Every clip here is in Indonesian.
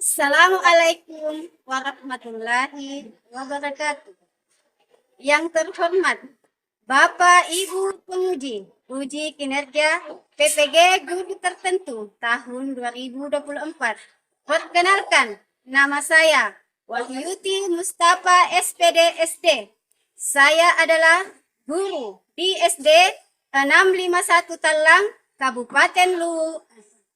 Assalamualaikum warahmatullahi wabarakatuh. Yang terhormat Bapak Ibu Penguji, uji kinerja PPG Guru Tertentu tahun 2024. Perkenalkan, nama saya Wahyuti Mustafa SPD SD. Saya adalah guru di SD 651 Talang, Kabupaten Luwu,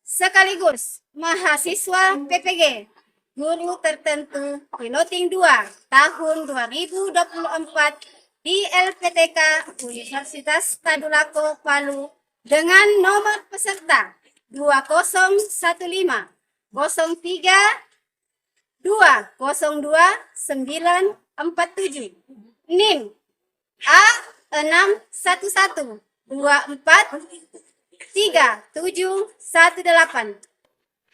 sekaligus mahasiswa PPG Guru Tertentu Piloting 2 tahun 2024 di LPTK Universitas Tadulako Palu dengan nomor peserta 2015 03 202 947, NIM A611243718.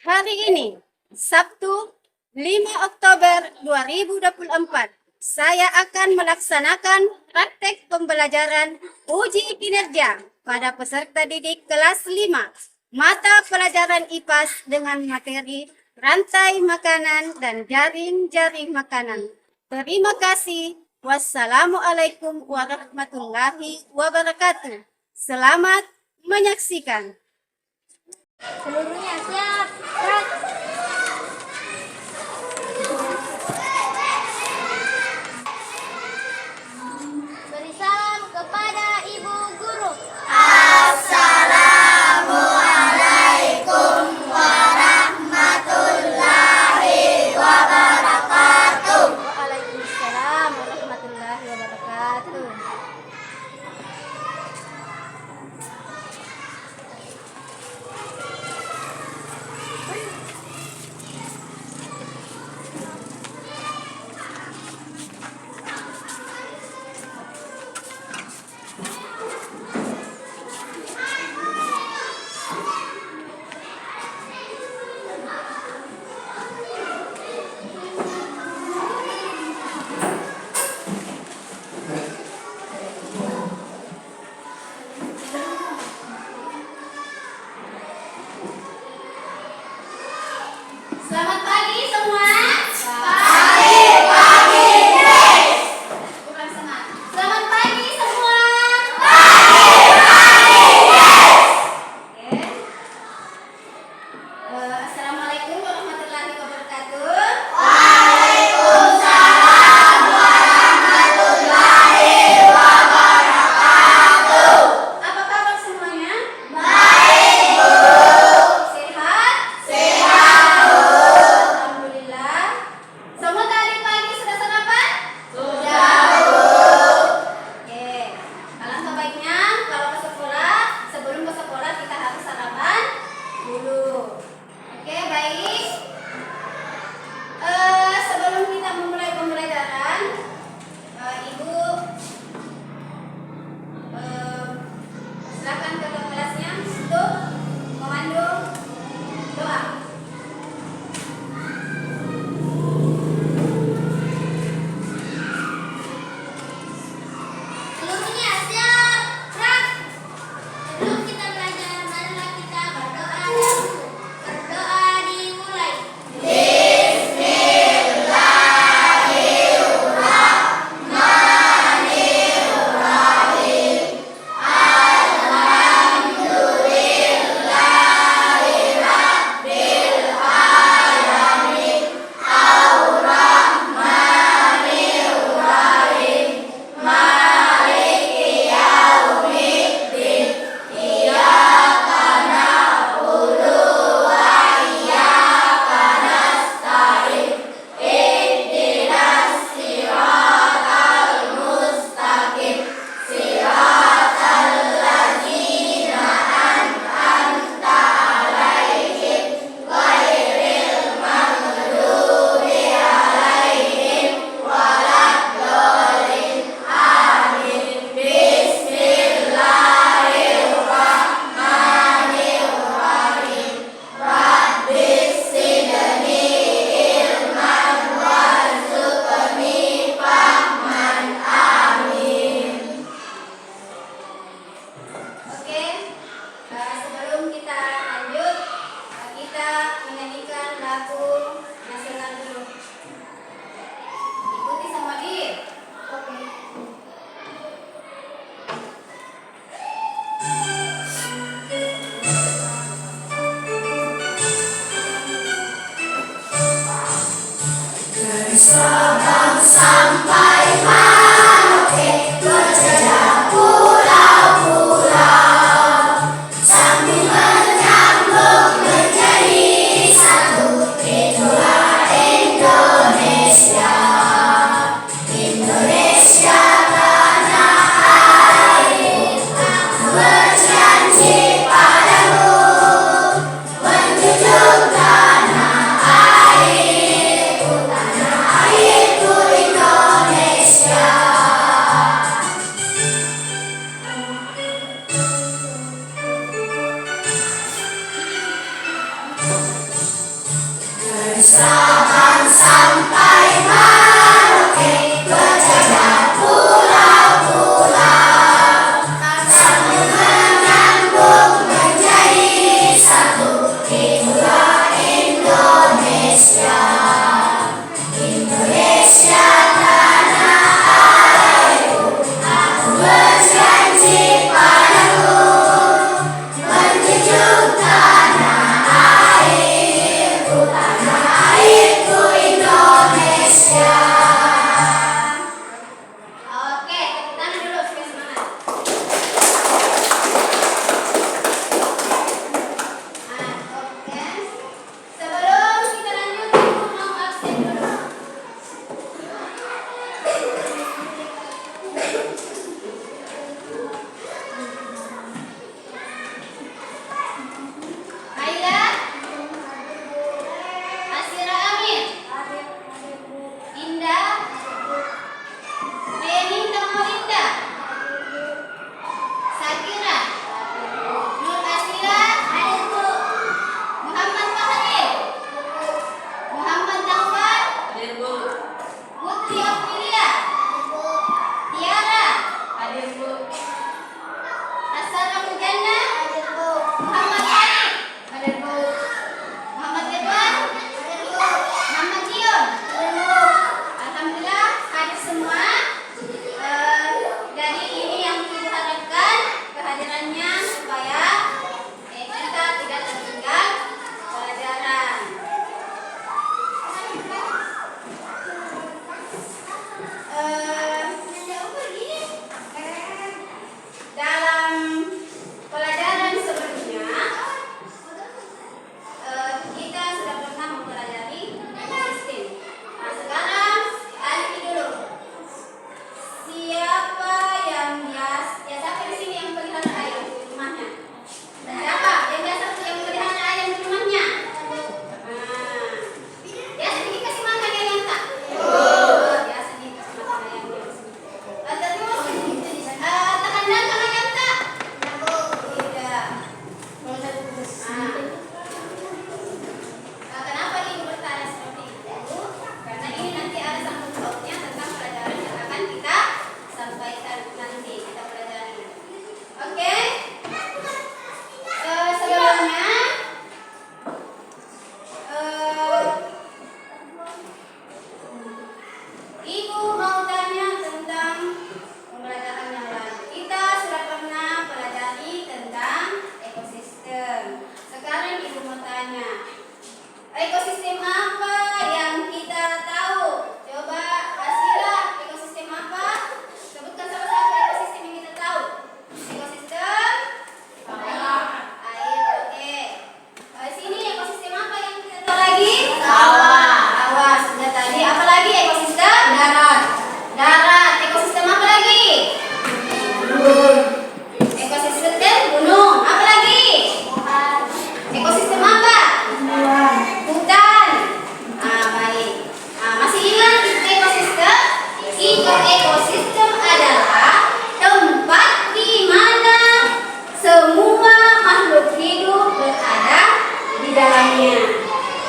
Hari ini, Sabtu 5 Oktober 2024, saya akan melaksanakan praktek pembelajaran uji kinerja pada peserta didik kelas 5 mata pelajaran IPAS dengan materi rantai makanan dan jaring-jaring makanan. Terima kasih. Wassalamualaikum warahmatullahi wabarakatuh. Selamat menyaksikan. Seluruhnya siap. Gerak. Beri salam kepada Ibu Guru. Assalamualaikum warahmatullahi wabarakatuh. Waalaikumsalam warahmatullahi wabarakatuh. Selamat pagi semua. Kurang semangat. Selamat pagi semua. Oke. Assalamualaikum warahmatullahi wabarakatuh. Apa kabar semuanya? Sehat? Alhamdulillah. Semua tadi pagi sudah sarapan? Sudah, Bu. Oke. Alangkah baiknya kalau ke sekolah, sebelum ke sekolah kita harus sarapan dulu. Oke, baik. Sebelum kita memulai pembelajaran, Ibu silakan ke kelasnya untuk memandu doa. Seluruhnya siap. Gerak. Sebelum kita belajar, marilah kita berdoa dahulu. Berdoa dimulai. Oke, sebelum kita lanjut, kita menyanyikan lagu Oke, tepuk tangan dulu supaya semangat. Oke. Sebelum kita lanjut, ibu mau absen dulu. Aila, Asira Amin, Indah, Melinda Molinda, Sakira, Nur Asila, Muhammad Fahdil, Muhammad Dawar, Putri Aprilia, Tiara, Asara Mujana, Muhammad Ali, Muhammad Ridwan, Muhammad Dion. Alhamdulillah hadir semua. Dari ini yang kita harapkan kehadirannya supaya kita tidak tertinggal pelajaran. Dalam pelajaran sebelumnya kita sudah pernah mempelajari ekosistem. Nah, sekarang alih dulu. Siapa yang siapa di sini yang pelihara ayam di rumahnya? Siapa yang yang pelihara ayam di rumahnya? Nah, ya sedikit kasih makan ayam tak? Ya sedikit kasih makan ayamnya. Terus tahan dagang ayam tak? Tidak. Kenapa ibu bertanya seperti itu? Karena ini nanti ada sangkut pautnya tentang pelajaran yang akan kita sampaikan nanti kita pelajari. Oke? Sebelumnya ibu mau tanya tentang pembelajaran yang lain. Kita sudah pernah pelajari tentang ekosistem. Sekarang ibu mau tanya, ekosistem apa yang kita tahu? Coba Asila, ekosistem apa? Sebutkan salah satu ekosistem yang kita tahu. Ekosistem air, oke. Sini ekosistem apa yang kita tahu lagi? Sawah, sudah tadi. Apa lagi ekosistem? Darat. Ekosistem apa lagi? Ekosistem gunung. Apa lagi? Ekosistem apa? Hutan. Baik. Masih ingat ekosistem? Ekosistem adalah tempat di mana semua makhluk hidup berada di dalamnya.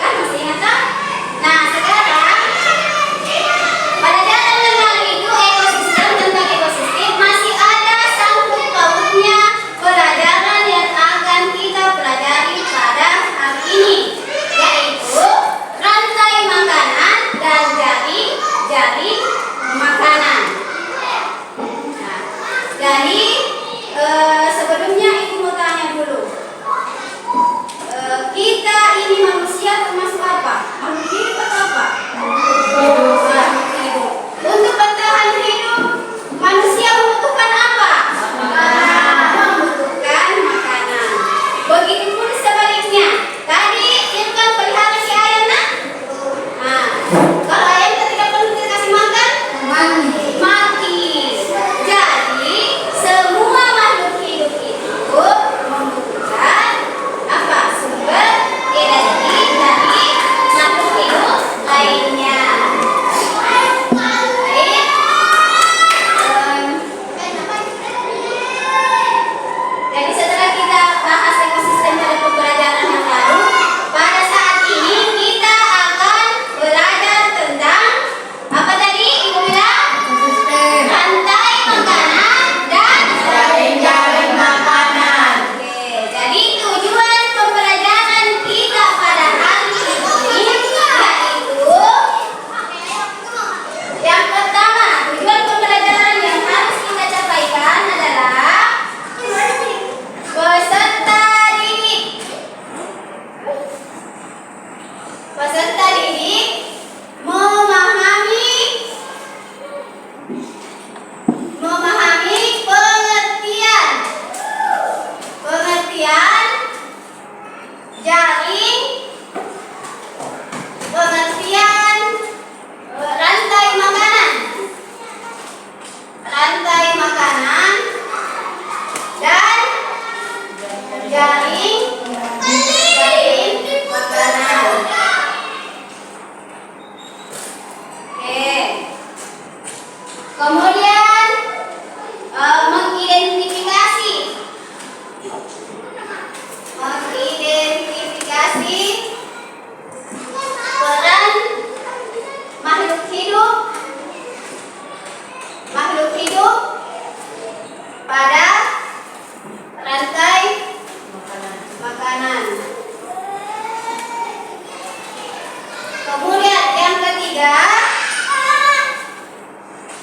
Kan masih ingat kan? Nah, sekarang pelajaran yang lalu itu ekosistem, tentang ekosistem masih ada sangkut pautnya pelajaran yang akan kita pelajari pada hari ini, yaitu rantai makanan dan jari makanan. Nah, jadi sebelumnya ibu mau tanya dulu, kita ini manusia termasuk apa? Makhluk hidup atau apa? belajar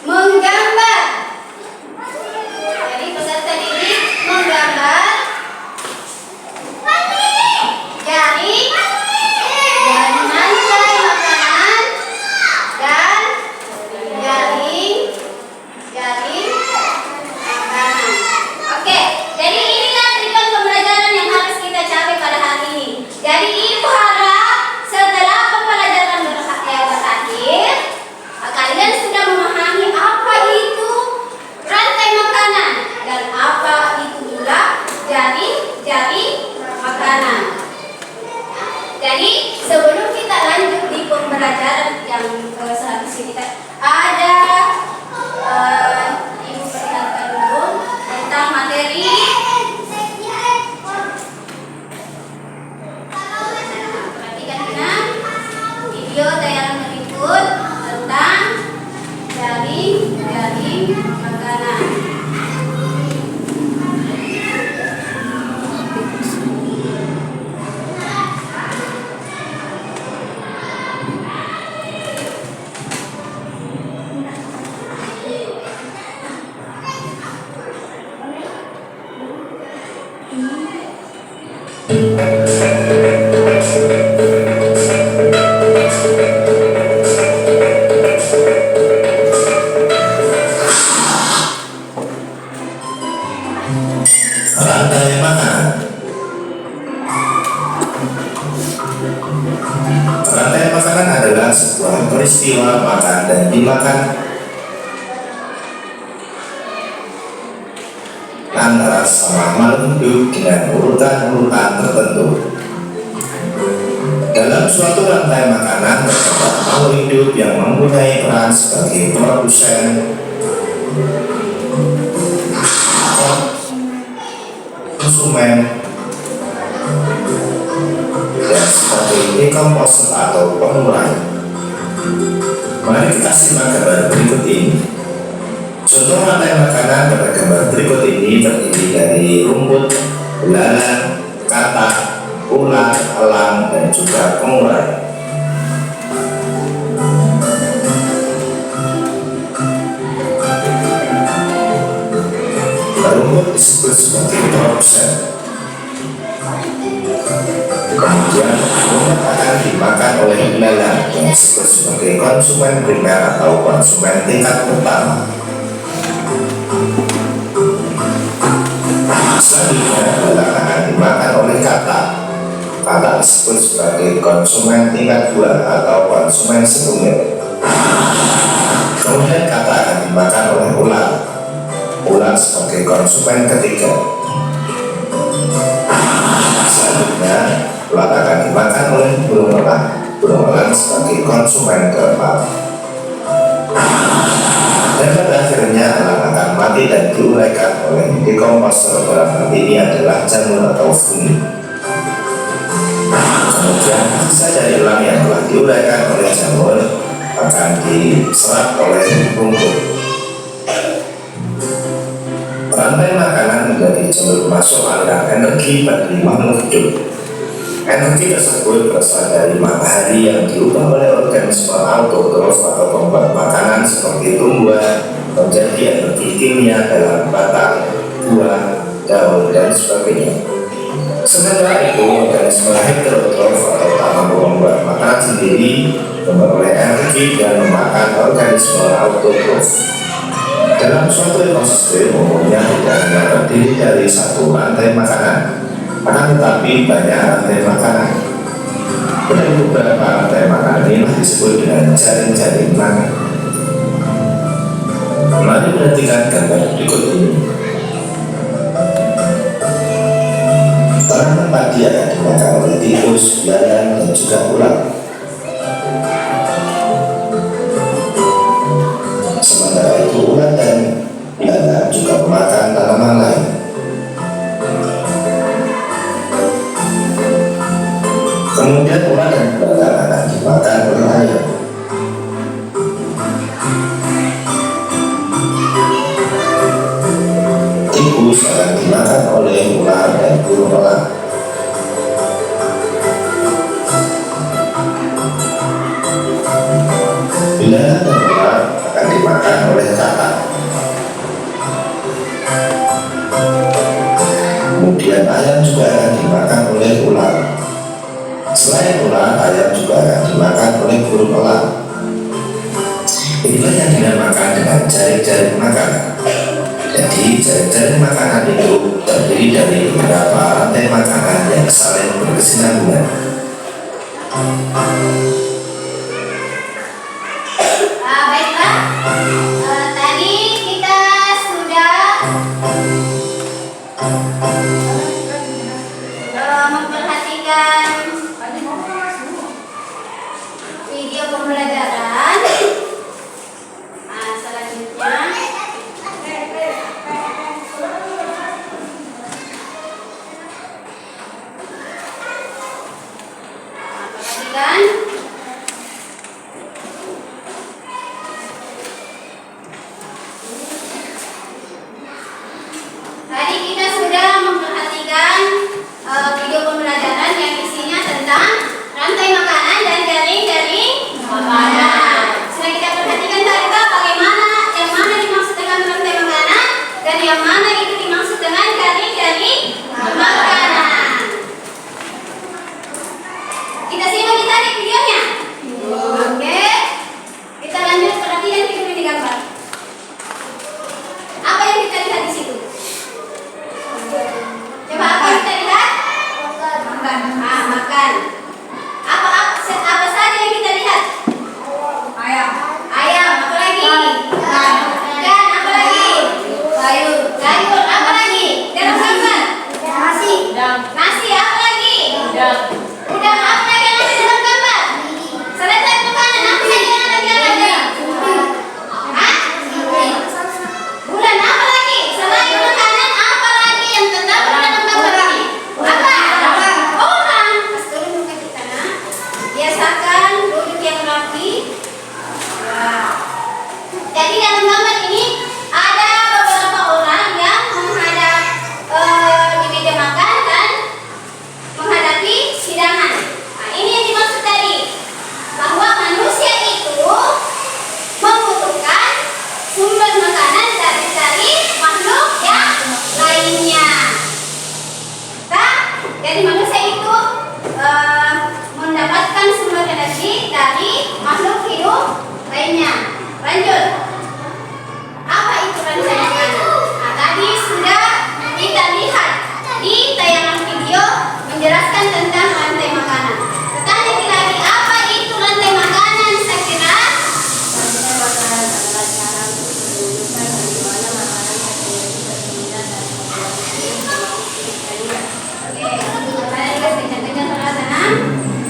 menggambar. Jadi peserta didik menggambar jaring rantai makanan dan jaring makanan. Oke, jadi inilah tujuan pembelajaran yang harus kita capai pada hari ini. Jadi ibu harap setelah pembelajaran berakhir, kalian sudah memahami apa itu rantai makanan dan apa itu pula jaring makanan. Jadi sebelum kita lanjut di pembelajaran yang selanjutnya, kita ada ibu perlihatkan dulu tentang materi. Perhatikan dengan video tayangan berikut tentang jaring makanan. Rantai makanan. Rantai makanan adalah sebuah peristiwa makan dan dimakan antara sama makhluk hidup dengan urutan-urutan tertentu. Dalam suatu rantai makanan terdapat makhluk hidup yang mempunyai peran sebagai produsen, konsumen, dan sebagai decomposer atau pengurai. Mari kita simak gambar berikut ini. Contoh rantai makanan pada gambar berikut ini terdiri dari rumput, belalang, katak, ulat, elang, dan juga pengurai. Rumput disebut sebagai produsen. Kemudian rumput akan dimakan oleh belalang yang disebut sebagai konsumen primer atau konsumen tingkat pertama. Selanjutnya belalang akan dimakan oleh katak. Katak disebut sebagai konsumen tingkat 2 atau konsumen sekunder. Kemudian katak akan dimakan oleh ulat. Ulat sebagai konsumen ketiga. Selanjutnya ulat akan dimakan oleh burung elang. Burung elang sebagai konsumen keempat. Dan pada akhirnya elang akan mati dan diuraikan oleh decomposer. Dalam hal ini adalah jamur atau fungi. Kemudian sisa dari elang yang telah diuraikan oleh jamur akan diserap oleh rumput. Rantai makanan menjadi jalur masuk aliran energi bagi makhluk hidup. Energi tersebut berasal dari matahari yang diubah oleh organisme autotrof atau pembuat makanan seperti tumbuhan menjadi energi kimia dalam batang, buah, daun, dan sebagainya. Sementara itu, organisme heterotrof atau tanaman pembuat makanan sendiri memperoleh energi dan memakan organisme autotrof. Dalam suatu ekosistem umumnya tidak hanya terdiri dari satu rantai makanan, akan tetapi banyak rantai makanan. Pada beberapa rantai makanan ini disebut dengan jaring-jaring makan. Mari perhatikan gambar berikut ini. Tanaman padi akan dimakan oleh tikus, belalang, dan juga ulat. Sementara itu ulat dan belalang juga memakan tanaman lain. Kemudian ulat dan belalang akan dimakan oleh ayam. Tikus akan dimakan oleh ular dan burung elang. ayam juga akan dimakan oleh burung elang. Inilah yang dinamakan dengan jaring-jaring makanan. Jadi jaring-jaring makanan itu terdiri dari beberapa rantai makanan yang saling berkesinambungan. Baiklah, tadi kita sudah memperhatikan video pembelajaran. Selanjutnya perhatikan tadi kita sudah memperhatikan video pembelajaran yang isinya tentang rantai makanan dan jaring-jaring makanan. Sudah kita perhatikan tadi Kak, bagaimana yang mana dimaksud dengan rantai makanan dan yang mana itu dimaksud dengan jaring-jaring makanan. Kita simak di tadi videonya. Oke. Kita lanjut perhatikan video di gambar. Apa yang kita lihat di situ? Coba apa yang kita lihat? Makan. Makan. Apa saja yang kita lihat? Ayam. Apa lagi? Ikan. Apa lagi? Sayur. Apa lagi? Dalam gambar. Nasi. Apa lagi? Udang. Apa lagi yang ada dalam gambar? Selesai makanan. Apa lagi yang ada? Hah? Bulan. Apa lagi? Selain makanan, apa lagi yang terdapat dalam gambar ini? Apa? Orang. Pasti muka kita, nah. Biasakan duduk yang rapi. Jadi dalam gambar ini ada beberapa orang yang menghadap di meja makan dan menghadapi hidangan. Nah, ini yang dimaksud tadi, bahwa manusia itu membutuhkan sumber makanan dari makhluk yang lainnya. Nah, jadi manusia itu mendapatkan sumber energi dari makhluk hidup lainnya. Lanjut. Apa itu rantai makanan? Nah, tadi sudah kita lihat di tayangan video menjelaskan tentang rantai makanan. Tanya lagi, apa itu rantai makanan? Saya kira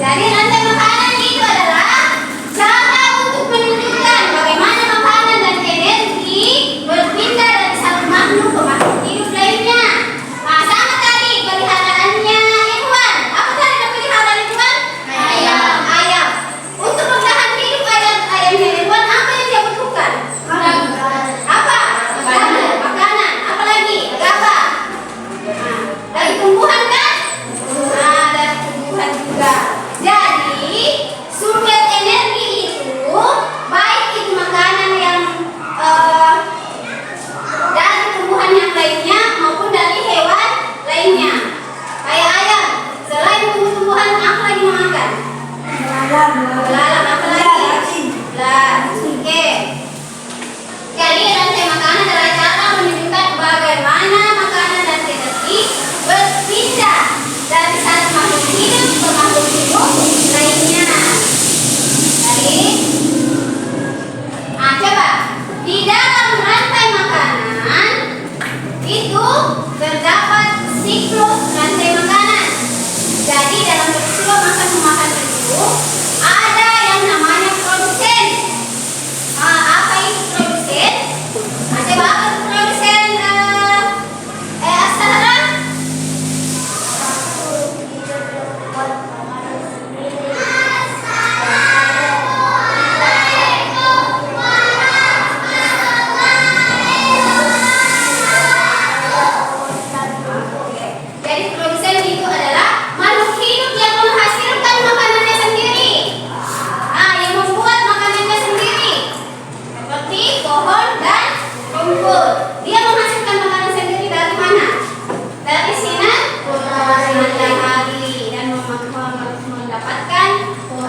jadi rantai makanan itu adalah cara untuk menunjukkan bagaimana makanan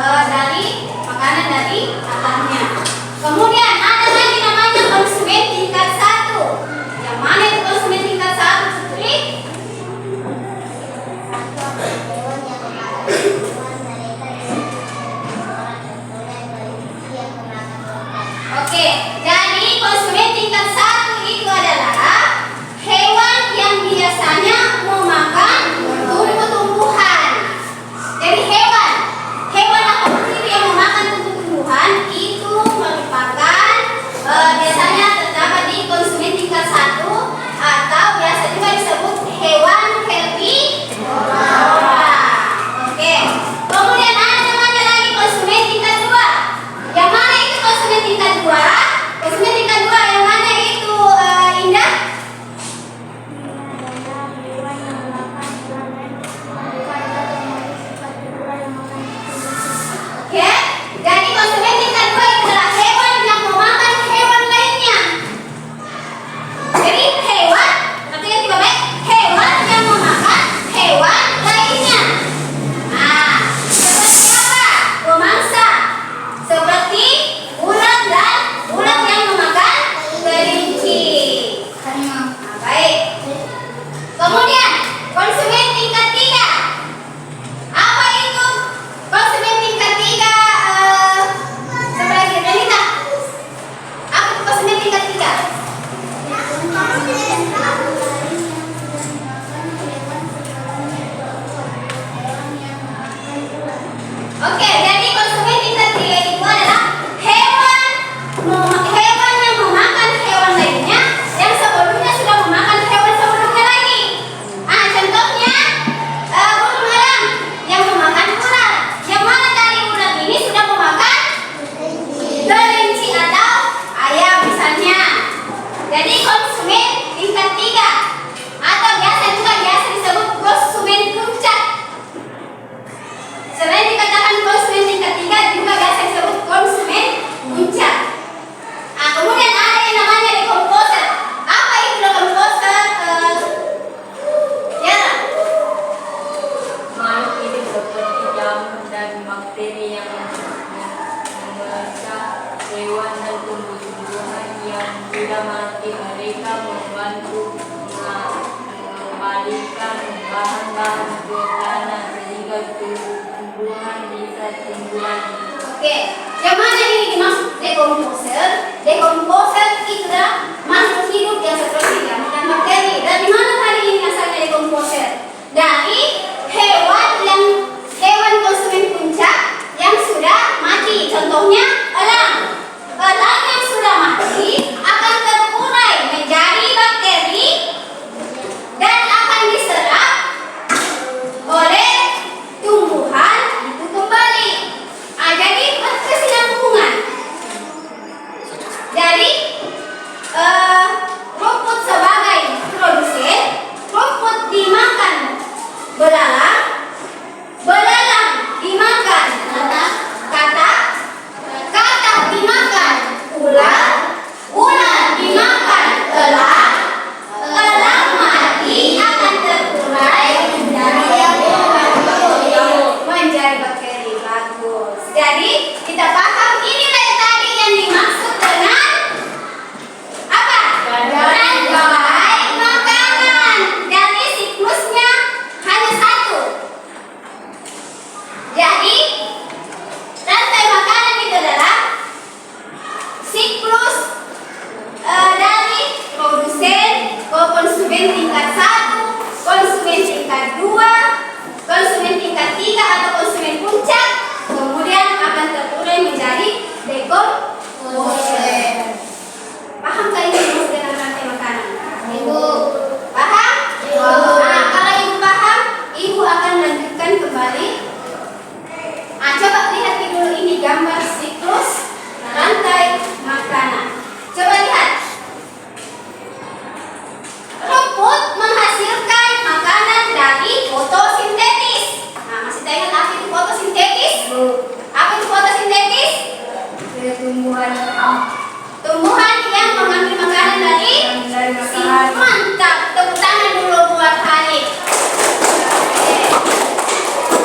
dari makanan dari alamnya. Kemudian ada lagi namanya konsumen tingkat 1. Yang mana itu konsumen tingkat 1, Putri? Oke, jadi konsumen tingkat 1 itu adalah hewan yang biasanya memakan tumbuh-tumbuhan. Jadi hewan apapun itu yang memakan tumbuh-tumbuhan itu merupakan biasanya terdapat di konsumen tingkat 1 atau biasa juga disebut hewan herbivora. Oke. Kemudian ada namanya lagi konsumen tingkat 2. Yang mana itu konsumen tingkat 2? Konsumen tingkat 2 yang mana itu, Indah? Oke, jadi konsumen tingkat 2 itu adalah hewan yang memakan hewan lainnya. Jadi hewan, perhatikan tiba baik, hewan yang memakan hewan lainnya. Nah, seperti apa? Pemangsa. Seperti ulat dan ulat yang memakan kelinci. Nah, baik. Kemudian konsumen tingkat 3. Apa itu konsumen tingkat 3? Sebagai Renita. Apa itu konsumen tingkat 3? Oke, jadi konsumen tingkat 3 itu adalah hewan yang memakan hewan lainnya yang sebelumnya sudah memakan hewan sebelumnya lagi. Ah, contohnya burung elang yang memakan ular. Yang mana dari ular ini sudah memakan kelinci atau ayam misalnya. Jadi konsumen tingkat 3 atau biasa disebut konsumen puncak. Selain dikatakan konsumen tingkat 3 juga biasa disebut konsumen puncak. Nah, kemudian ada yang namanya decomposer. Apa itu decomposer? Ya. Makhluk ini seperti jamur dan bakteri yang membaca hewan dan tumbuh-tumbuhan yang sudah mati. Mereka membantu mengembalikan bahan-bahan ke tanah sehingga tumbuhan bisa tumbuh lagi. Oke, yang mana ini dimaksud decomposer? Decomposer itu adalah makhluk hidup yang seperti jamur dan bakteri. Dari mana tadi ini asalnya decomposer? Dari hewan konsumen puncak yang sudah mati. Contohnya elang. Elang yang sudah mati akan terurai menjadi bakteri dan akan diserap oleh tumbuhan itu kembali. Jadi berkesinambungan. Jadi rumput sebagai produsen, rumput dimakan belalang, belalang dimakan kata dimakan ular, ular dimakan elang, elang mati akan terurai menjadi bakteri. Bagus. Jadi kita paham inilah yang tadi yang dimaksud dengan apa? Rantai makanan. Jadi siklusnya hanya 1. Jadi rantai makanan itu adalah siklus dari produsen ke konsumen tingkat 1, konsumen tingkat 2, konsumen tingkat 3 atau konsumen puncak, kemudian akan terurai menjadi decomposer. Pahamkah ini maksud dengan rantai makanan? Ibu paham? Nah, kalau ibu paham, ibu akan lanjutkan kembali. Nah, coba lihat dulu ini gambar siklus rantai makanan. Coba lihat. Rumput menghasilkan makanan dari fotosintesis. Nah, masih tak ingat apa itu fotosintesis? Apa itu fotosintesis? Tumbuhan yang mengambil makanan dari matahari. Mantap, tepuk tangan dulu buat Halid.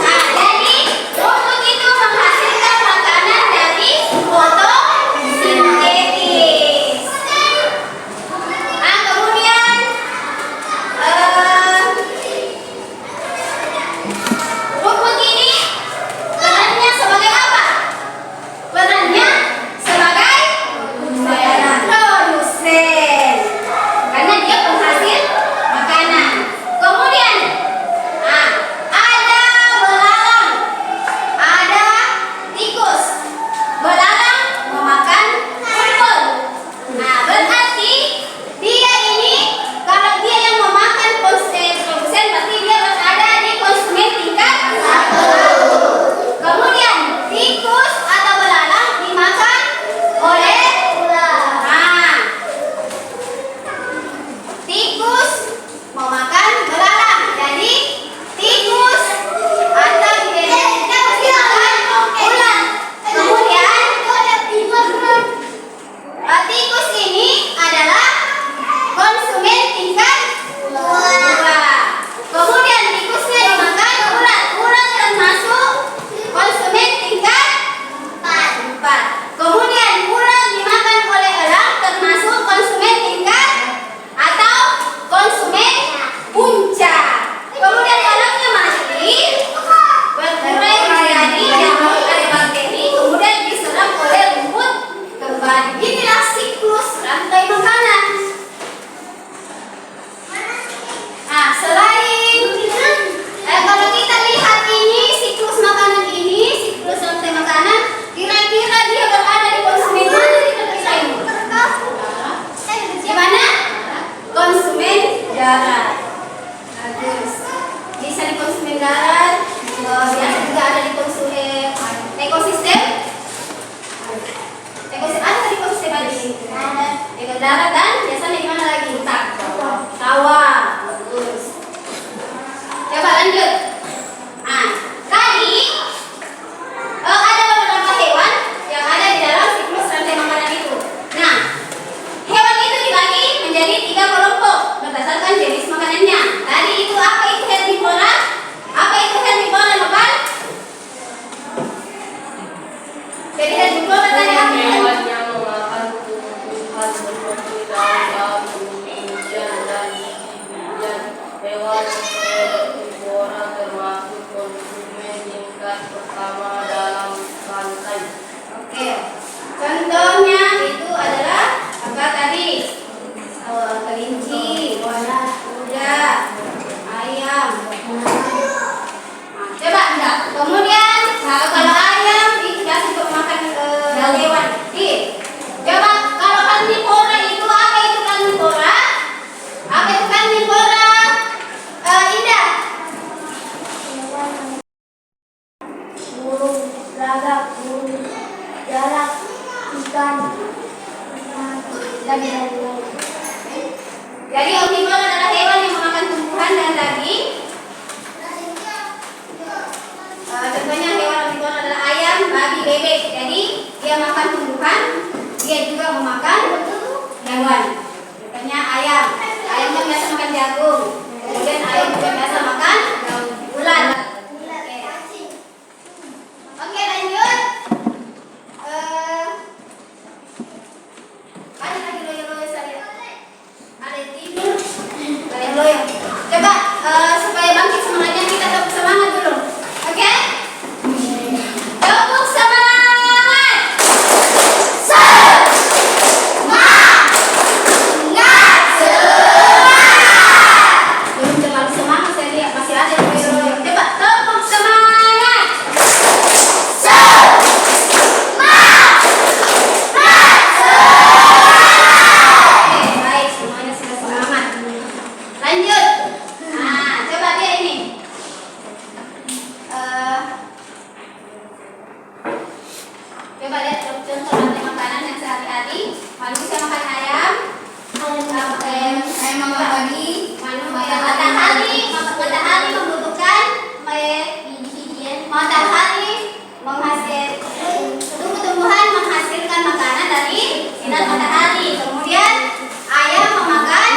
Nah, jadi rumput itu menghasilkan jarak, ikan, dan lain-lain. Jadi omnivor adalah hewan yang memakan tumbuhan dan daging. Contohnya hewan omnivor adalah ayam, babi, bebek. Jadi dia makan tumbuhan, dia juga memakan hewan. Contohnya ayam. Ayam kan biasa makan jagung. Kemudian ayam juga biasa makan ulat. Oke, lanjut. Ada lagi loyo-loyo saya. Ada yang tidur. Ada yang loyo. Coba supaya bangkit semangatnya kita tepuk semangat dulu. Oke? Tepuk semangat. Semangat. Belum terlalu semangat saya lihat masih ada yang loyo-loyo. Coba tepuk semangat. Oke, baik, semuanya sudah semangat. Lanjut. Nah, coba dia ini. Coba lihat contoh rantai makanan yang sehari-hari. Manusia makan ayam. Ayam makan babi. Matahari membutuhkan matahari tumbuh-tumbuhan menghasilkan makanan dari sinar matahari. Kemudian ayam memakan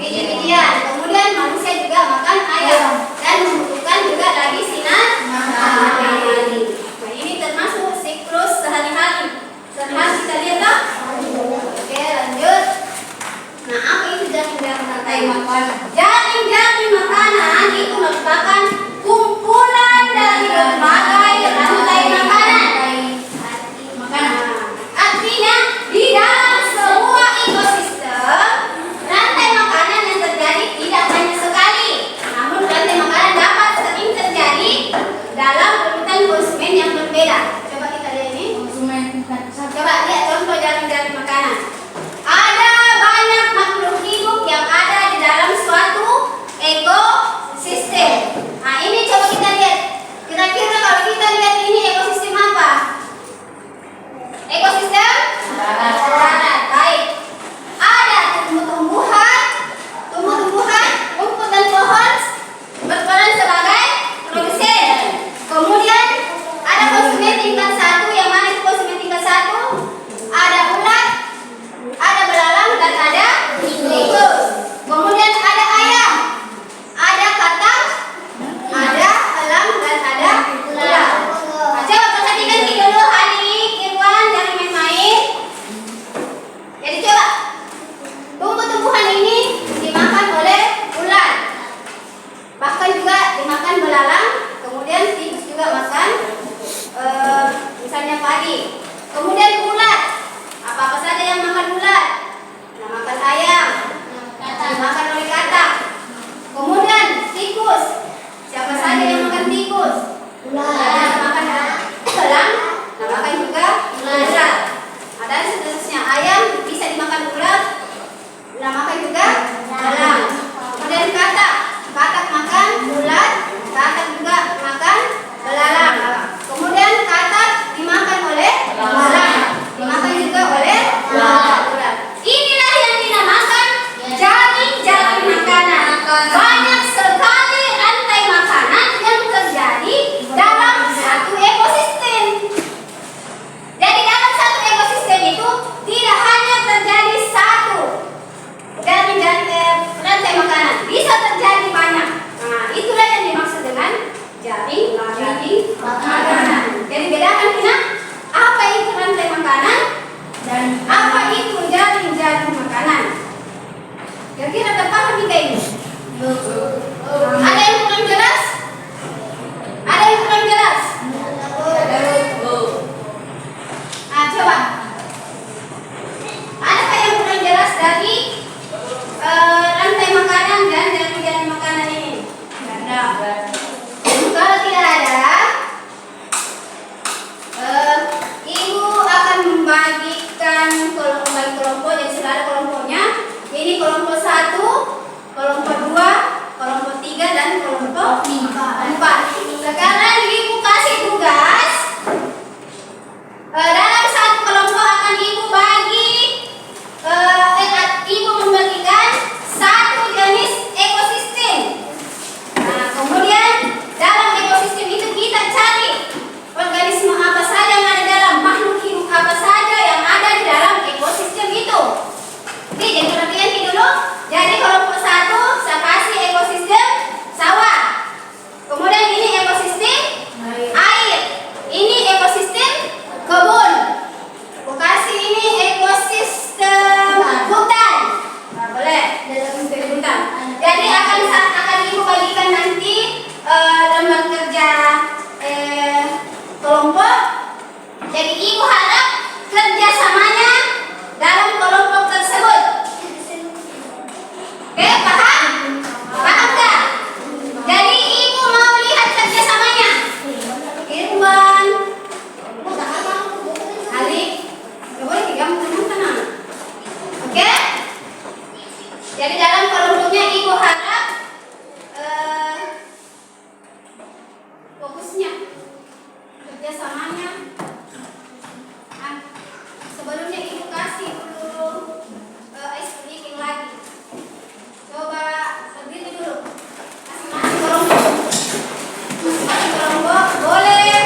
biji-bijian. Kemudian manusia juga makan ayam dan membutuhkan juga lagi sinar matahari. Nah, ini termasuk siklus sehari-hari. Sehari kita lihat tak? Oke, lanjut. Nah, apa itu jaring-jaring rantai makanan? Jaring-jaring makanan itu merupakan kumpulan dari berbagai Jadi ibu harap kerjasamanya dalam kelompok tersebut. Oke, paham? Paham nggak? Jadi ibu mau lihat kerjasamanya. Irwan, Alif, boleh digambar tenang. Oke? Jadi dalam kelompoknya ibu harap fokusnya kerjasamanya. Sebelumnya ibu kasih dulu ice speaking lagi. Coba berdiri dulu. Masing-masing kelompok. Masing-masing kelompok boleh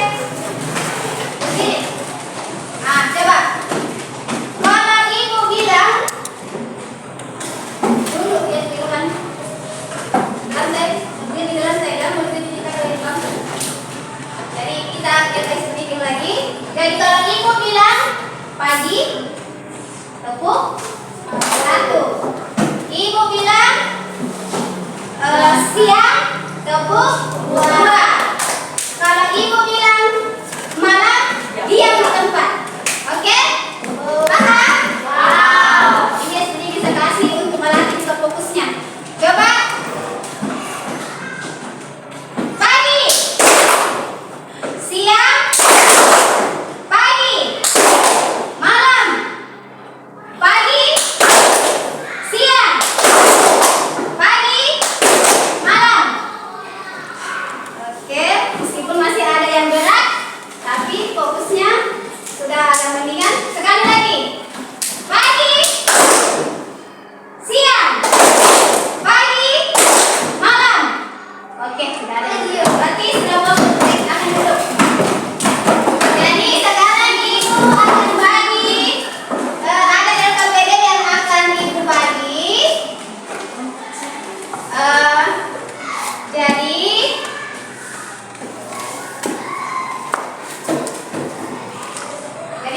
berdiri. Coba. Kalau ibu bilang dulu ya di lantai, berdiri di lantai dan berdiri di lantai. Jadi kita ice speaking lagi. Jadi kalau ibu bilang pagi, tepuk 1. Ibu bilang siang, tepuk 2. Kalau ibu bilang malam, diam di tempat. Oke? Paham? Ini sedikit saya kasih untuk melatih fokusnya. Coba. Pagi, siang, pagi, malam, pagi, siang, pagi, malam. Oke, meskipun masih ada yang berat, tapi fokusnya sudah agak mendingan. Sekali lagi. Pagi, siang, pagi, malam. Oke, sudah ada video. Berarti sudah waktu akan duduk. Jadi sekarang ibu akan bagi ada LKPD yang akan ibu bagi. Jadi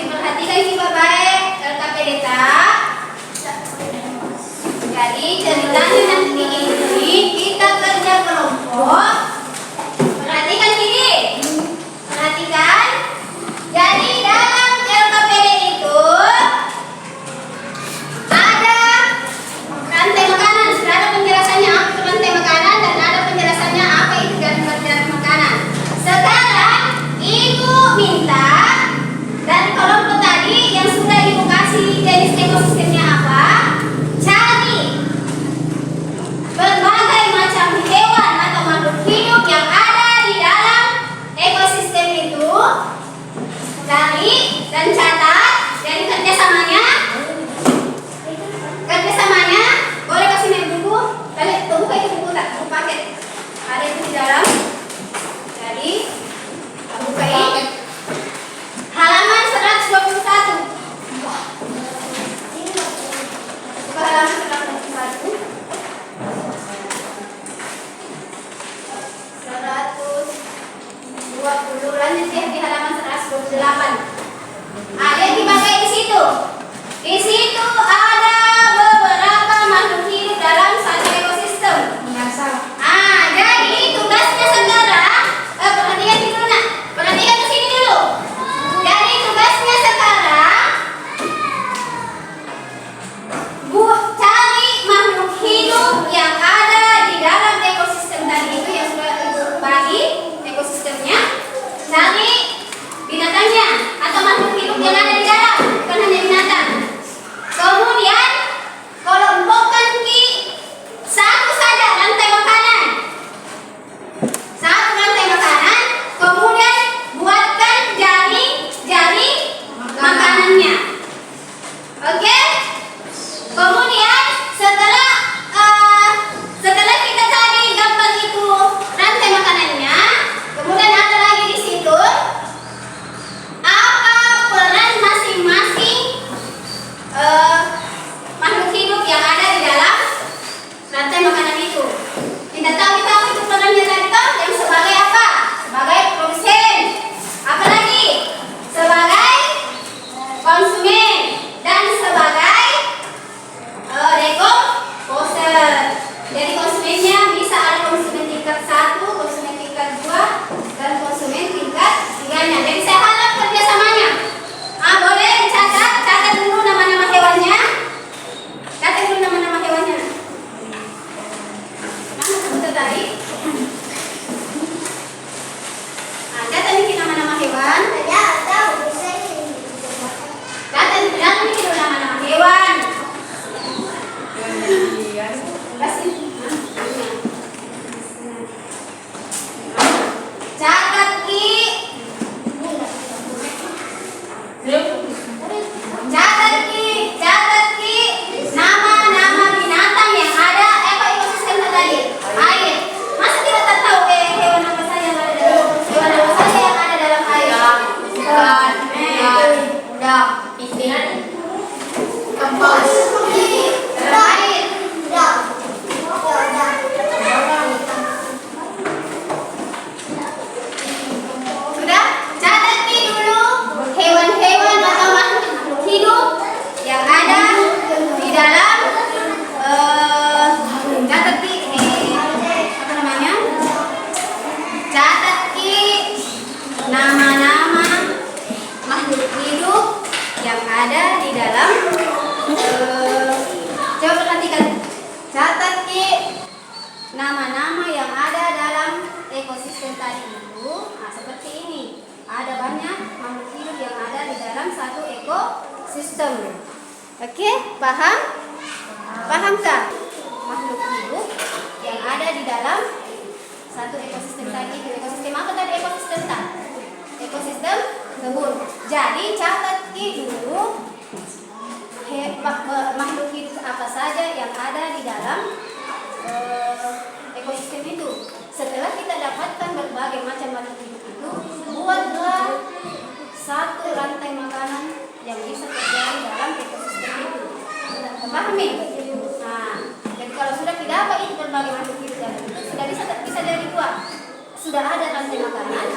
perhatikan sih baik LKPD tak. Jadi ceritanya nanti ini kita kerja kelompok. Perhatikan sini. Perhatikan. Jadi dalam LKPD itu ada rantai makanan. Sudah ada penjelasannya apa itu rantai makanan dan ada penjelasannya apa itu rantai makanan. Sekarang ibu minta dari kelompok tadi yang sudah ibu kasih jenis ekosistemnya apa, cari berbagai macam hewan atau makhluk hidup yang ada di dalam ekosistem itu. Cari dan catat. Jadi kerjasamanya boleh kasih naik buku. Kalian buka itu buku tak? Buku paket ada itu di dalam. Jadi buka ini halaman 121. Buka halaman 121. 120 lanjut ya di halaman 128. Ada dipakai di situ. Di situ ada beberapa makhluk hidup dalam satu ekosistem. Jadi tugasnya sekarang perhatikan di dulu nak. Perhatikan ke sini dulu. Jadi tugasnya sekarang cari makhluk hidup yang ada di dalam ekosistem tadi itu yang sudah ibu bagi ekosistemnya. Cari binatangnya atau makhluk hidup yang ada di dalam, bukan hanya binatang. Kemudian kelompokkan di satu saja rantai makanan. Satu rantai makanan, kemudian buatkan jaring makanannya. Oke? Kemudian setelah kita cari gambar itu rantai makanannya, kemudian ada lagi di situ apa peran Catat Ki nama-nama yang ada dalam ekosistem tadi itu. Nah, seperti ini. Ada banyak makhluk hidup yang ada di dalam satu ekosistem. Oke, paham? Pahamkah? Makhluk hidup yang ada di dalam satu ekosistem tadi itu. Ekosistem apa tadi ekosistem tadi? Ekosistem kebun. Jadi catat Ki dulu makhluk hidup apa saja yang ada di dalam ekosistem itu. Setelah kita dapatkan berbagai macam makhluk hidup itu, buatlah satu rantai makanan yang bisa terjadi dalam ekosistem itu. Pahami? Nah, jadi kalau sudah tidak apa itu berbagai makhluk hidup yang itu sudah bisa jadi buah. Sudah ada rantai makanan,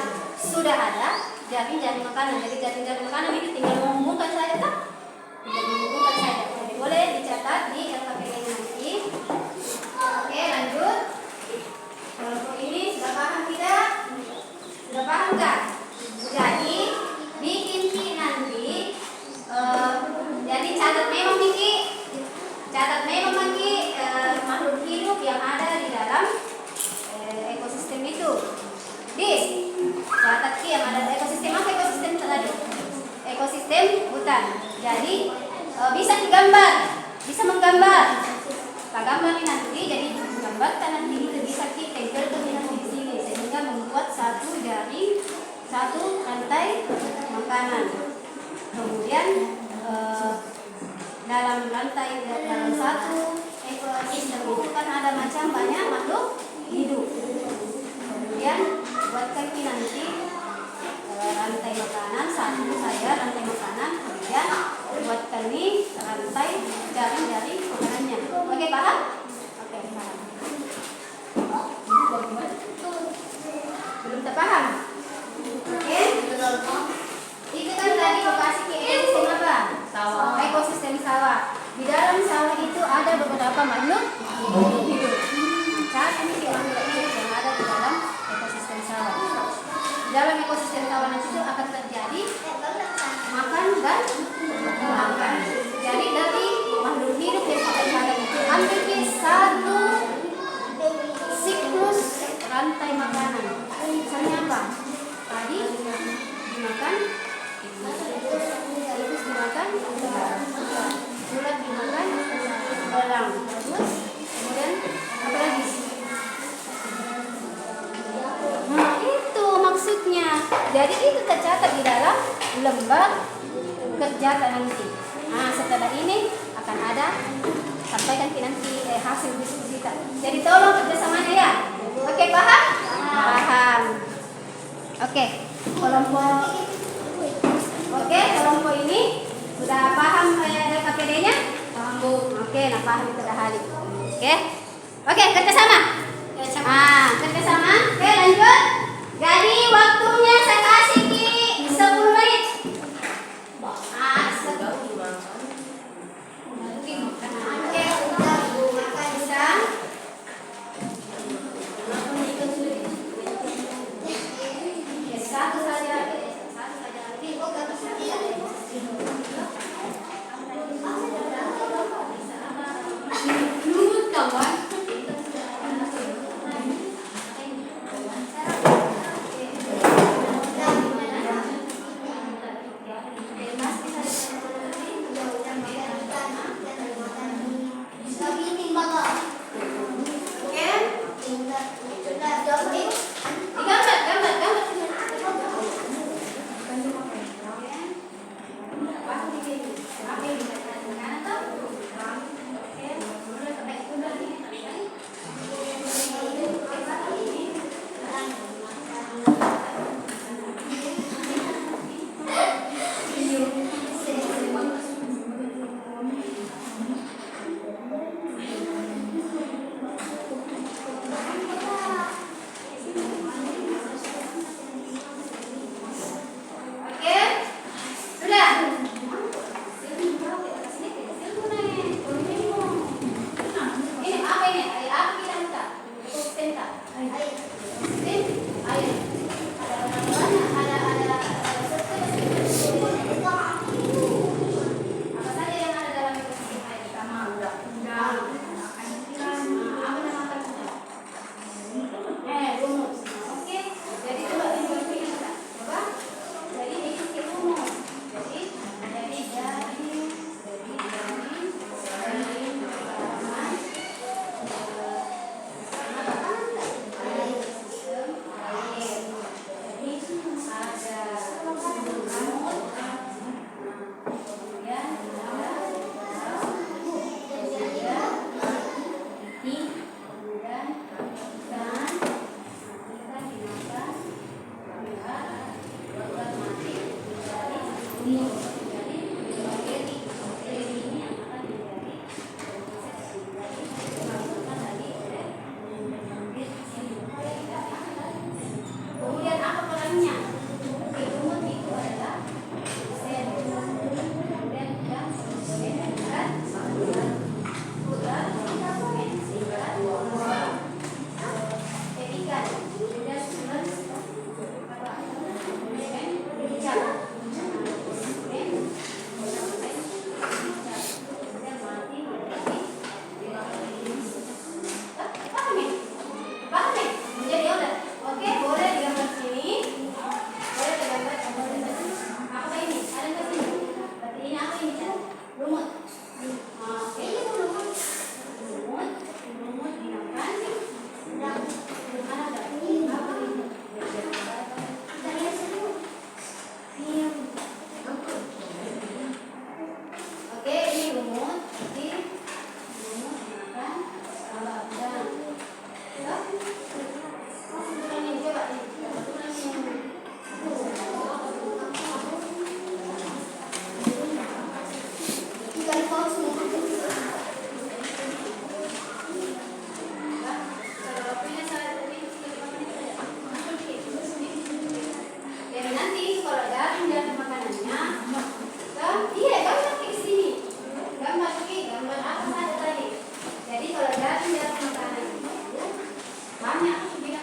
sudah ada jaring-jaring makanan. Jadi jaring-jaring makanan ini tinggal menghubungkan saja tak? Tinggal menghubungkan saja. Jadi boleh dicatat di LKPD nanti. Oke, lanjut. Kelompok ini sudah paham tidak? Sudah paham kan? Jadi bikin Ki nanti. Jadi catat memang Ki. Catat memang Ki makhluk hidup yang ada di dalam ekosistem itu. Catat Ki yang ada ekosistem apa ekosistem tadi? Ekosistem hutan. Jadi bisa digambar, bisa menggambar. Kita gambar ini nanti, jadi gambarkan nanti itu bisa Ki tempelkan nanti di sini sehingga membuat satu jaring, satu rantai makanan. Kemudian dalam rantai dalam satu ekosistem itu kan ada macam banyak makhluk hidup. Kemudian buatkan Ki nanti rantai makanan, satu saja rantai makanan, kemudian buatkan nih rantai jaring-jaring makanannya. Oke, paham? Oke, paham. Belum terpaham? Oke? Itu kan tadi lokasi Ki ekosistem apa? Sawah. Ekosistem sawah. Di dalam sawah itu ada beberapa makhluk hidup. Saat ini makhluk hidup yang ada di dalam ekosistem sawah. Dalam ekosistem sawah nanti itu akan terjadi makan dan makan. Jadi dari makhluk hidup yang kita makan itu ambil satu siklus rantai makanan. Misalnya apa? Tadi dimakan, terus dimakan, bulat dimakan, belang, terus kemudian apa lagi? Nah itu maksudnya. Jadi itu tercatat di dalam lembar kerja nanti. Nah setelah ini akan ada sampaikan nanti hasil diskusi kita. Jadi tolong kerjasamanya ya. Oke, paham? Paham. Oke, kelompok ini sudah paham LKPD-nya? Paham Bu. Oke, nah paham sudah hari. Oke, kerjasama. Kerjasama. Oke, lanjut. Jadi waktunya saya kasih Ki 10 menit. Satu saja. Kemudian apa perannya? Lumut itu adalah sen. Kemudian yang kan udah singkat ikan. Kemudian sulan apa? Bicara. Oke, boleh digambar sini. Boleh digambar apa ini? Ada nggak sini? Berarti ini apa ini? Lumut. Oke, itu lumut. Lumut digunakan. Yang mana ada? Apa ini? Kita lihat sini. Oke, ini lumut. Jadi lumut digunakan. Kalau ada nanti kalau ada pindah makanannya, iya gambar ke sini, gambar apa saja tadi. Jadi kalau ada pindah makanan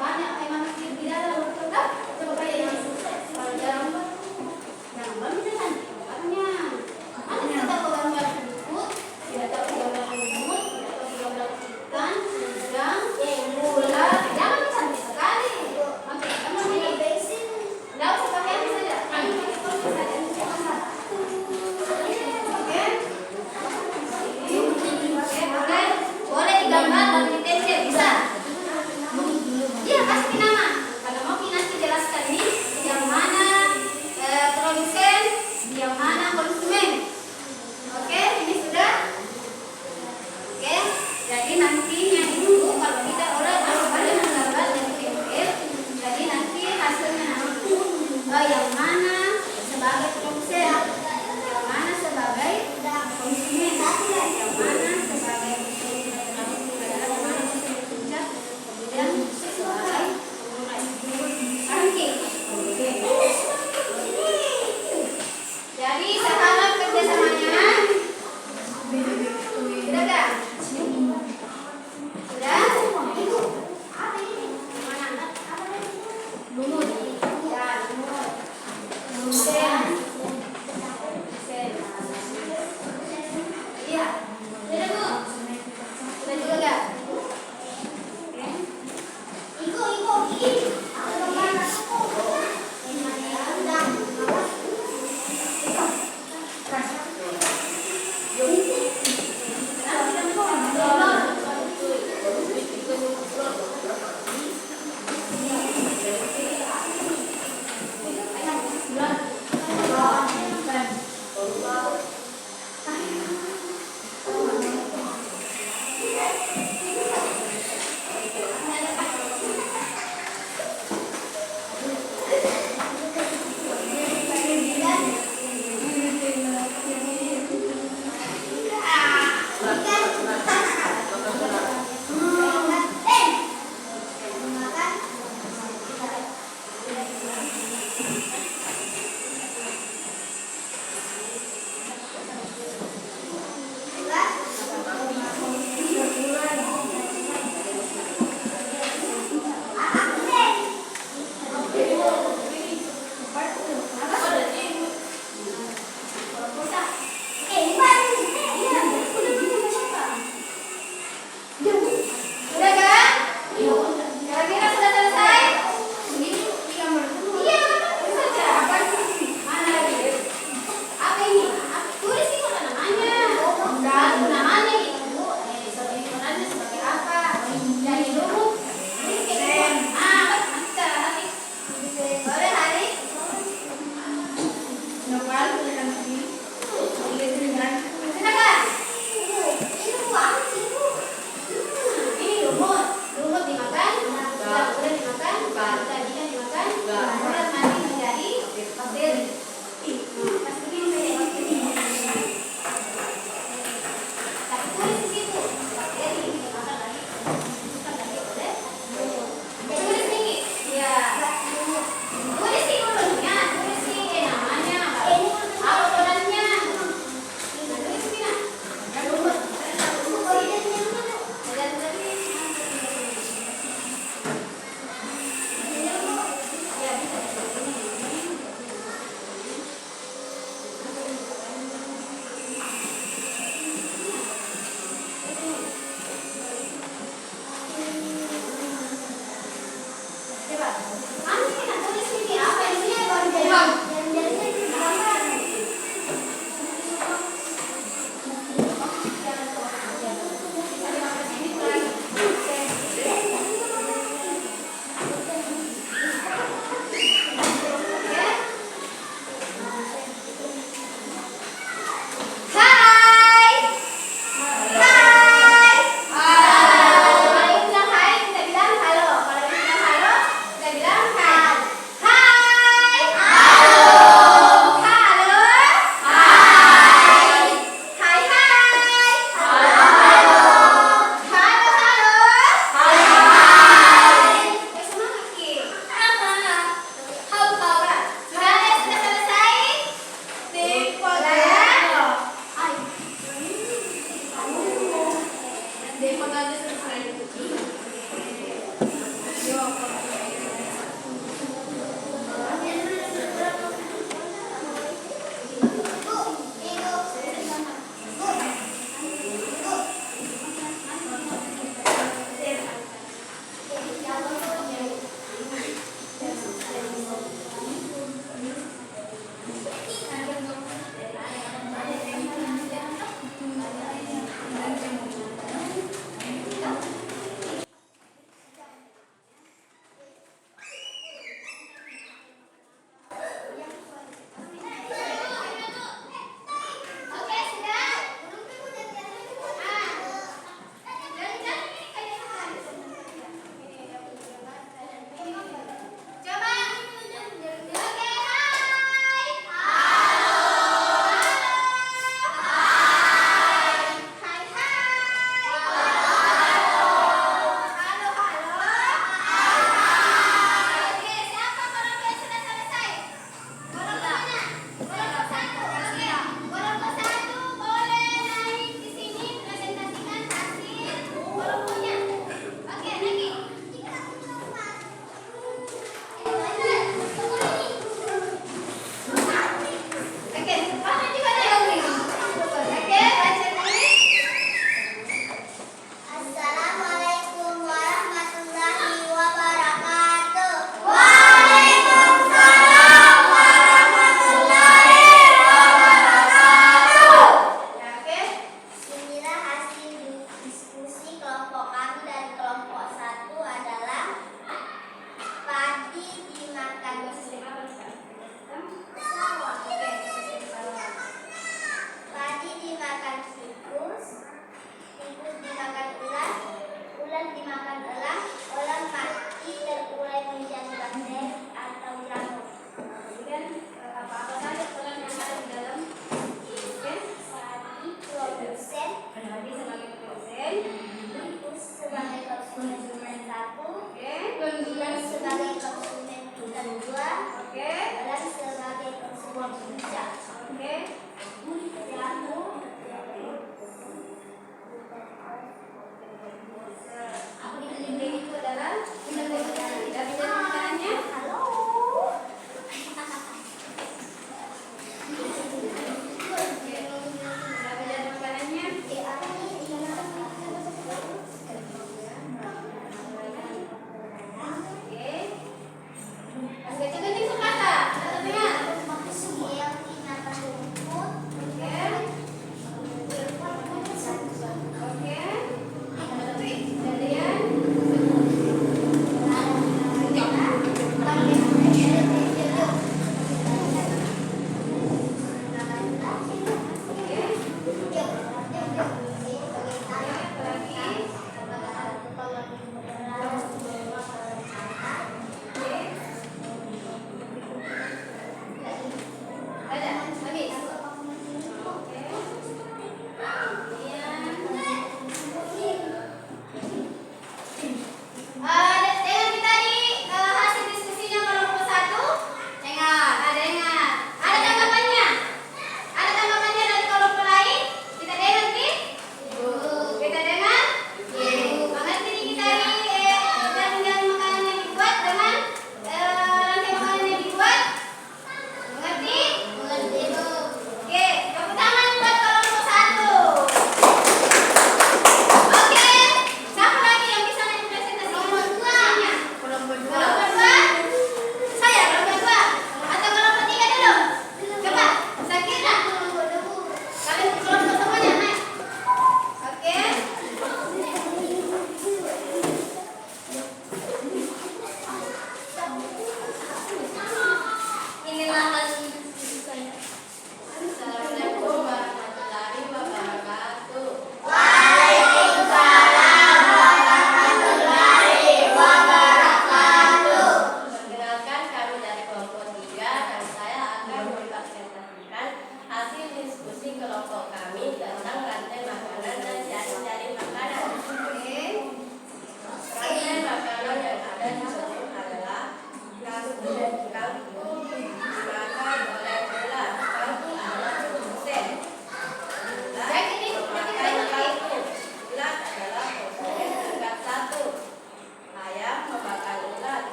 banyak memang di dalam betul. Coba kayak ini kalau dalam gambar bisa kan makanya mana kita tahu gambar sedikit, tidak tahu gambar lumut, tidak tahu gambar ikan, udang, ular, jangan cantik sekali. Oke, kamu ini bensin, tidak usah pakai apa saja, pakai kolor saja. Oke, boleh digambar dan ditensil bisa. Iya, kasih nama. Kalau mau nanti jelaskan ini yang mana produsen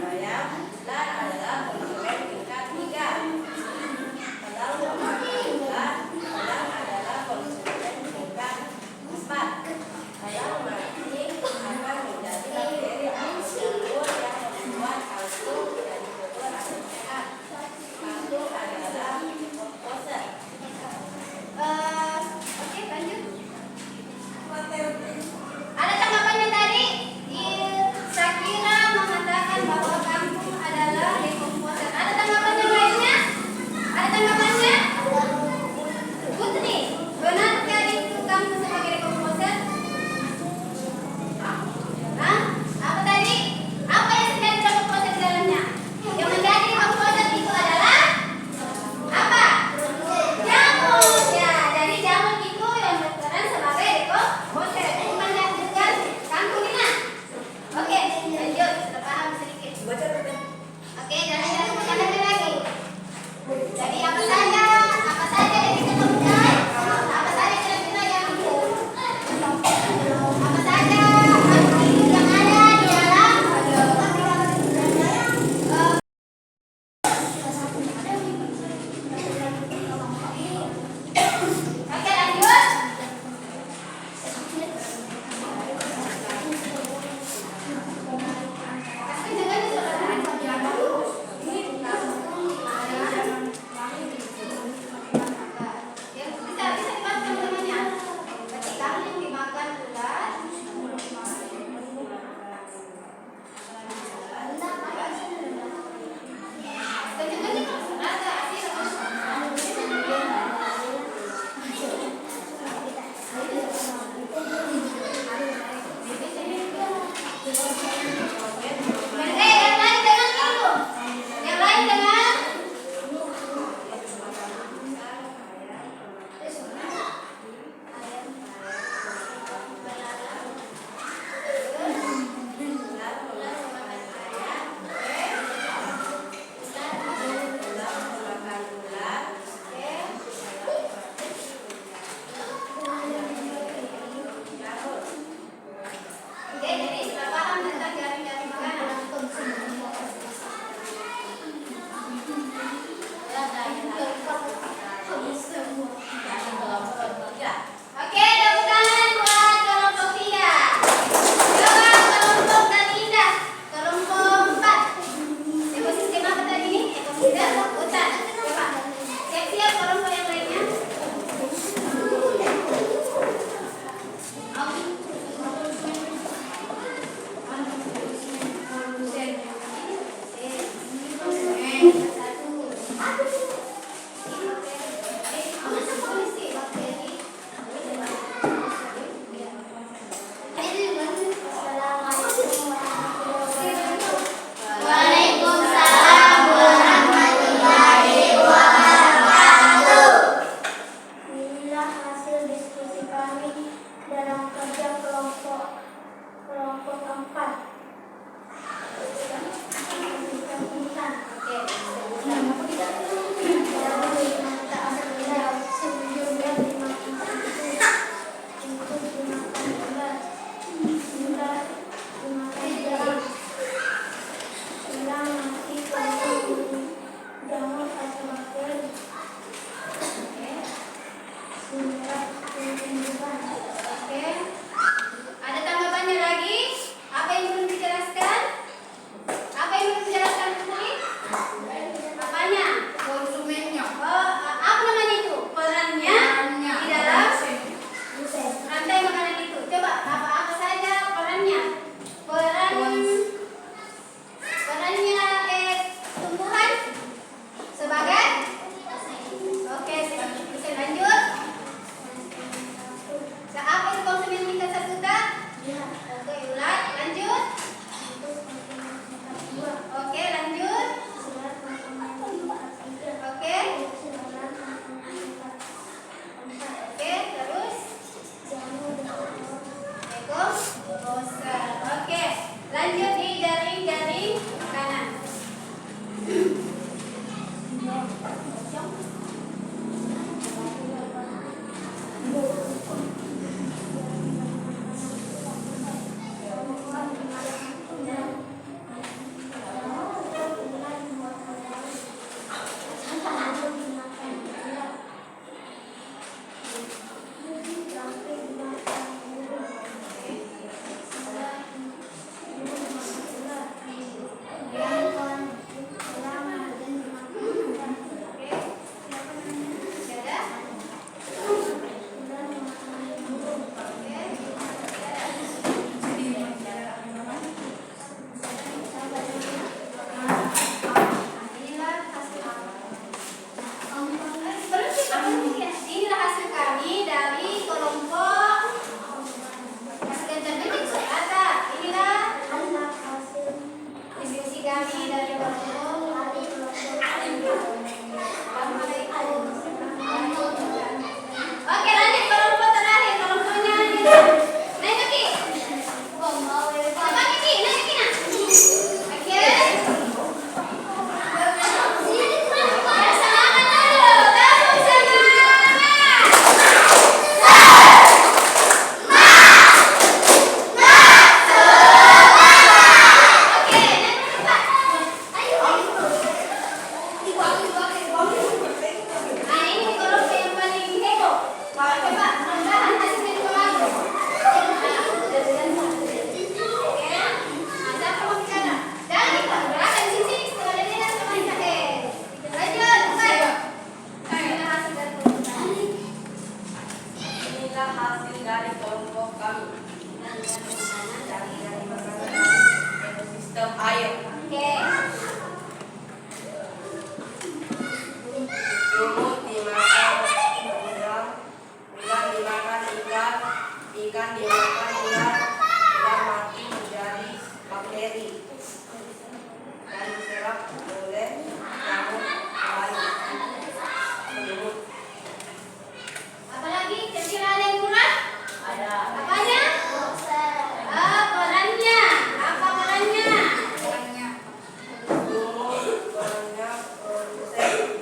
bayam bulan adalah konsumen tingkat 3. Kalau bulan adalah konsumen tingkat 4. Kalau mancing akan menjadi bakteri atau jamur yang membuat kalsium jadi betul atau sehat. Kalsium adalah komposer. Oke, lanjut. Ada tanggapannya tadi? Sakina mengatakan bahwa kampung adalah dekomposer. Ada tanggapan yang lainnya? Ada tanggapannya? Putri, benarkah itu kampung sebagai dekomposer? Hah? Apa tadi? Apa yang terjadi dalam proses di dalamnya? Yang menjadi dekomposer itu adalah apa? Jamur. Ya, jadi jamur itu yang berperan sebagai dekomposer. Untuk melanjutkan kampung kita kami dari Oke, lanjut kelompok terakhir, kelompoknya naik kaki. Apa kaki? Naik kaki nak. Oke. Bersamakan dulu, gabung semangat. Oke, naik cepat. Ayo. Nah, ini kelompok yang paling heboh. Coba, mudah-mudahan hasilnya juga bagus. Oke. Nah, siapa mau bicara? Jangan ikut, gerakan di sini setelah dari dan sama Israel. Lanjut, baik. Inilah hasil dari kelompok. Inilah hasil dari kelompok kami. Ekosistem air. Oke. Lumut dimakan udang, udang dimakan ikan, ikan dimakan ular, ular mati menjadi bakteri dan diserap oleh nyamuk lain. Lumut Apalagi kira-kira ada yang kurang? ada Apanya? Perannya. Apa perannya? lumut perannya produsen,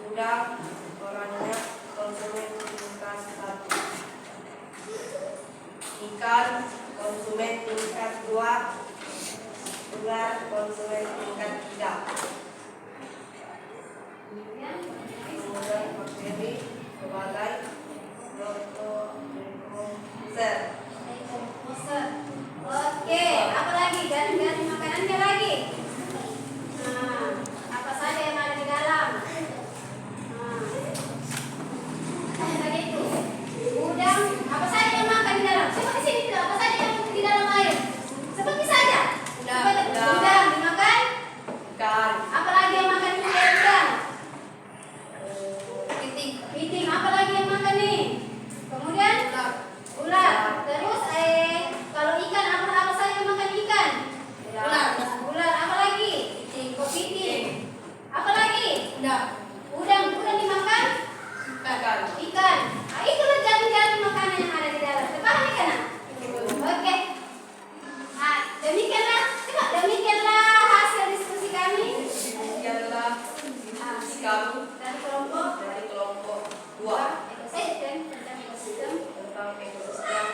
udang perannya konsumen tingkat 1, ikan konsumen tingkat 2, ular konsumen tingkat 3. Kemudian bakteri sebagai protozoa. Oke, apa lagi? Garing-garing makanannya lagi. Nah, apa saja yang ada di dalam? Nah, tadi itu. Udang, apa saja yang makan di dalam? Coba di sini tidak, apa saja yang di dalam air? Seperti saja. Udang, Coba, udang. udang dimakan. Ikan, Apa lagi yang makan di udang? Piting, apa lagi yang makan nih? Kemudian ular. Terus kalau ikan apa saja yang makan ikan? Ular, apa lagi? Piting. Apa lagi? Udang dimakan? Ikan. Nah, itulah jaring-jaring makanan yang ada di dalam. Paham ikan? Oke. Nah, demikianlah hasil diskusi kami demikianlah diskusi kami dari kelompok dari kelompok 2 ekosistem tentang ekosistem. tentang ekosistem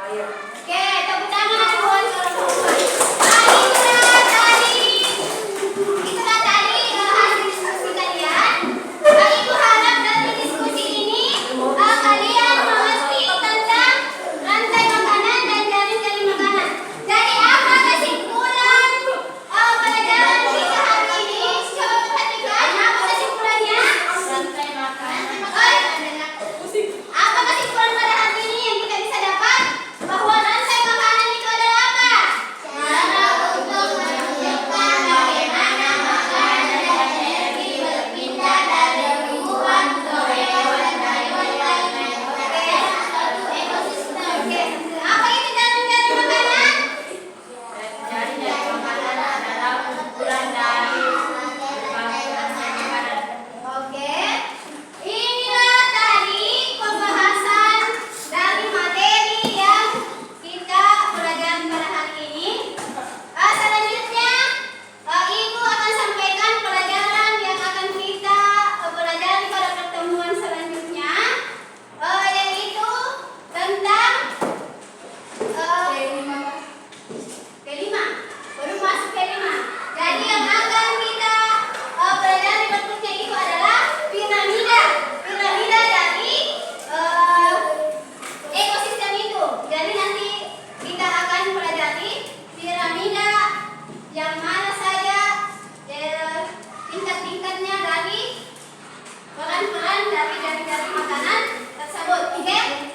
air. Oke, tepuk tangan buat kelompok 2. Itulah tadi hasil diskusi kalian. Ibu harap dari diskusi ini kalian mengerti tentang rantai makanan dan jaring-jaring makanan. Jadi apa kesimpulan pelajaran kita hari ini? Coba perhatikan apa kesimpulannya? Rantai makanan. Apa kesimpulan pada hari ini yang kita bisa dapat? Bahwa rantai makanan itu adalah apa? Cara untuk menunjukkan bagaimana makanan dan energi berpindah dari tumbuhan ke hewan-hewan lainnya. Suatu ekosistem. Oke, apa itu jaring-jaring makanan? Jaring-jaring makanan adalah kumpulan dari rantai makanan. Oke, inilah tadi pembahasan dari materi yang kita pelajari pada hari ini. Selanjutnya, Ibu akan sampaikan pelajaran yang akan kita pelajari pada pertemuan selanjutnya, yaitu tentang kelima, baru masuk kelima. Jadi yang akan kita pelajari berikutnya itu adalah piramida dari ekosistem itu. Jadi nanti kita akan pelajari piramida yang mana saja tingkat-tingkatnya dari peran-peran dari jaring-jaring makanan tersebut. Oke?